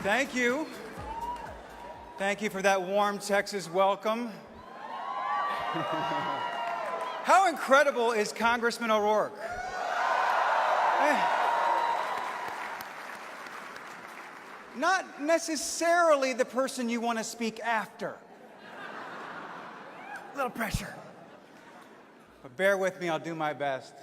Thank you. Thank you for that warm Texas welcome. How incredible is Congressman O'Rourke? Not necessarily the person you want to speak after. A little pressure. But bear with me, I'll do my best.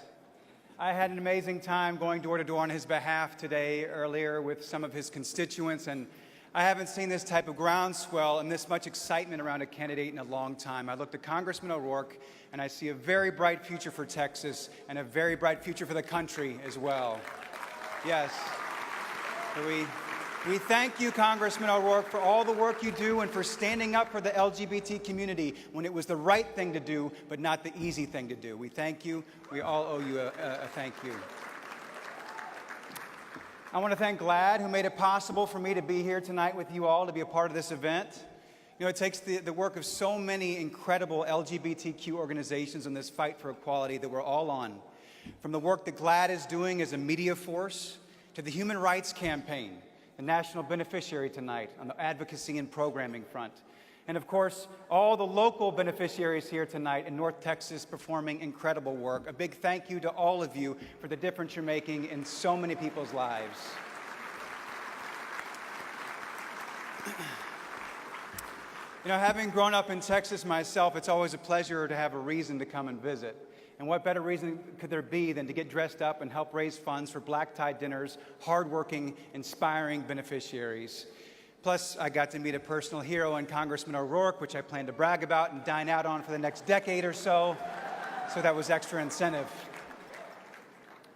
I had an amazing time going door to door on his behalf today, earlier with some of his constituents, and I haven't seen this type of groundswell and this much excitement around a candidate in a long time. I looked at Congressman O'Rourke, and I see a very bright future for Texas and a very bright future for the country as well. Yes. So we thank you, Congressman O'Rourke, for all the work you do and for standing up for the LGBT community when it was the right thing to do, but not the easy thing to do. We thank you. We all owe you a thank you. I want to thank GLAAD, who made it possible for me to be here tonight with you all, to be a part of this event. You know, it takes the work of so many incredible LGBTQ organizations in this fight for equality that we're all on. From the work that GLAAD is doing as a media force, to the Human Rights Campaign, the national beneficiary tonight on the advocacy and programming front. And of course, all the local beneficiaries here tonight in North Texas performing incredible work. A big thank you to all of you for the difference you're making in so many people's lives. You know, having grown up in Texas myself, it's always a pleasure to have a reason to come and visit. And what better reason could there be than to get dressed up and help raise funds for black tie dinners, hardworking, inspiring beneficiaries. Plus, I got to meet a personal hero in Congressman O'Rourke, which I plan to brag about and dine out on for the next decade or so. So that was extra incentive.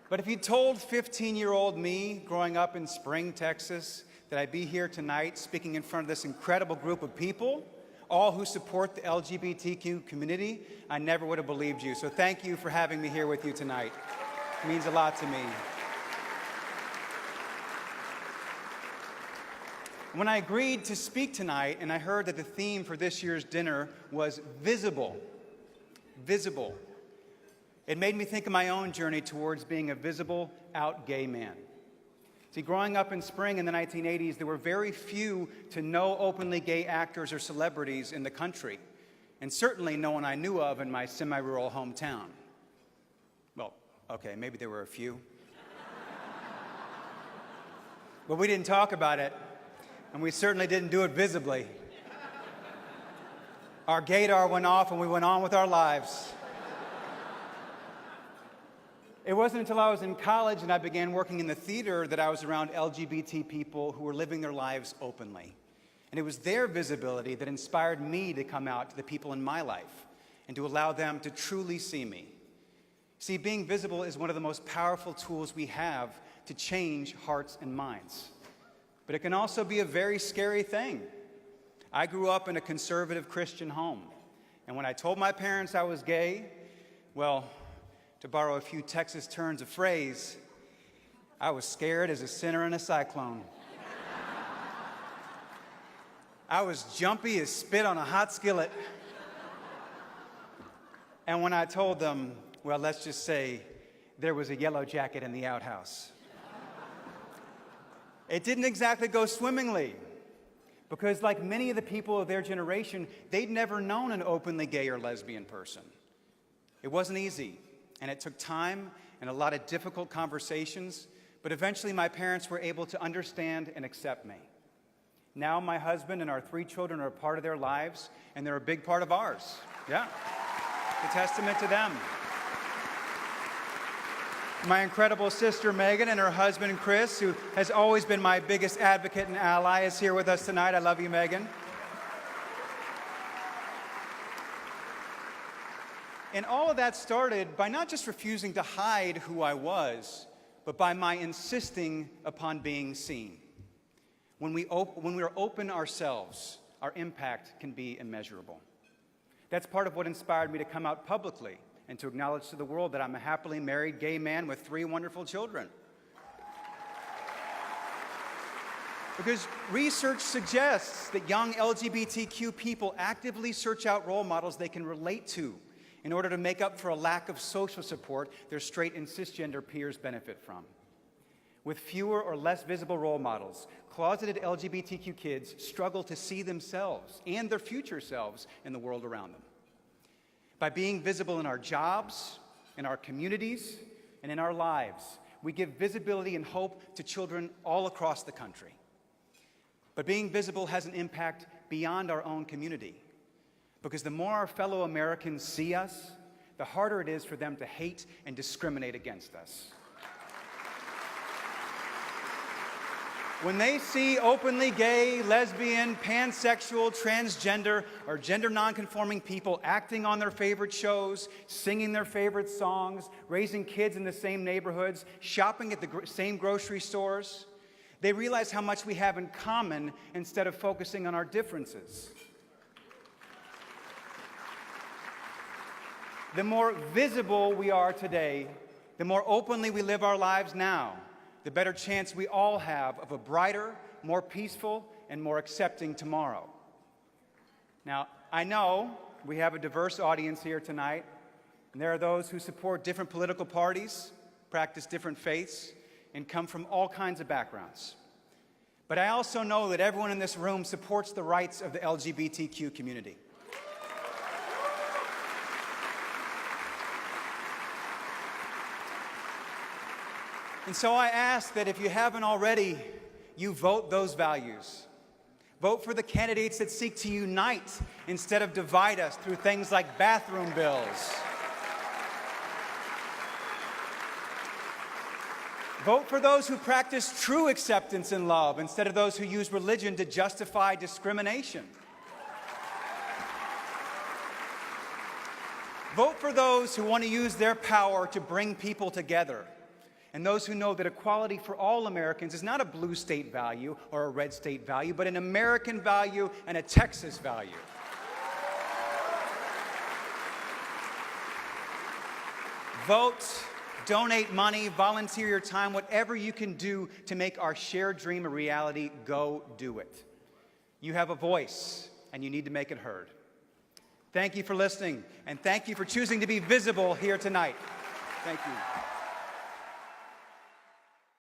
But if you told 15-year-old me growing up in Spring, Texas, that I'd be here tonight speaking in front of this incredible group of people, all who support the LGBTQ community, I never would have believed you. So thank you for having me here with you tonight. It means a lot to me. When I agreed to speak tonight and I heard that the theme for this year's dinner was visible, it made me think of my own journey towards being a visible out gay man. See, growing up in Spring in the 1980s, there were very few to no openly gay actors or celebrities in the country, and certainly no one I knew of in my semi-rural hometown. Well, okay, maybe there were a few. But we didn't talk about it, and we certainly didn't do it visibly. Our gaydar went off and we went on with our lives. It wasn't until I was in college and I began working in the theater that I was around LGBT people who were living their lives openly. And it was their visibility that inspired me to come out to the people in my life and to allow them to truly see me. See, being visible is one of the most powerful tools we have to change hearts and minds. But it can also be a very scary thing. I grew up in a conservative Christian home. And when I told my parents I was gay, well, to borrow a few Texas turns of phrase, I was scared as a sinner in a cyclone. I was jumpy as spit on a hot skillet. And when I told them, well, let's just say there was a yellow jacket in the outhouse. It didn't exactly go swimmingly, because like many of the people of their generation, they'd never known an openly gay or lesbian person. It wasn't easy. And it took time and a lot of difficult conversations, but eventually my parents were able to understand and accept me. Now my husband and our 3 children are a part of their lives, and they're a big part of ours. Yeah, a testament to them. My incredible sister Megan and her husband Chris, who has always been my biggest advocate and ally, is here with us tonight. I love you, Megan. And all of that started by not just refusing to hide who I was, but by my insisting upon being seen. When we are open ourselves, our impact can be immeasurable. That's part of what inspired me to come out publicly and to acknowledge to the world that I'm a happily married gay man with 3 wonderful children. Because research suggests that young LGBTQ people actively search out role models they can relate to in order to make up for a lack of social support their straight and cisgender peers benefit from. With fewer or less visible role models, closeted LGBTQ kids struggle to see themselves and their future selves in the world around them. By being visible in our jobs, in our communities, and in our lives, we give visibility and hope to children all across the country. But being visible has an impact beyond our own community, because the more our fellow Americans see us, the harder it is for them to hate and discriminate against us. When they see openly gay, lesbian, pansexual, transgender, or gender nonconforming people acting on their favorite shows, singing their favorite songs, raising kids in the same neighborhoods, shopping at the same grocery stores, they realize how much we have in common instead of focusing on our differences. The more visible we are today, the more openly we live our lives now, the better chance we all have of a brighter, more peaceful, and more accepting tomorrow. Now, I know we have a diverse audience here tonight, and there are those who support different political parties, practice different faiths, and come from all kinds of backgrounds. But I also know that everyone in this room supports the rights of the LGBTQ community. And so I ask that if you haven't already, you vote those values. Vote for the candidates that seek to unite instead of divide us through things like bathroom bills. Vote for those who practice true acceptance and love instead of those who use religion to justify discrimination. Vote for those who want to use their power to bring people together, and those who know that equality for all Americans is not a blue state value or a red state value, but an American value and a Texas value. Vote, donate money, volunteer your time, whatever you can do to make our shared dream a reality, go do it. You have a voice, and you need to make it heard. Thank you for listening, and thank you for choosing to be visible here tonight. Thank you.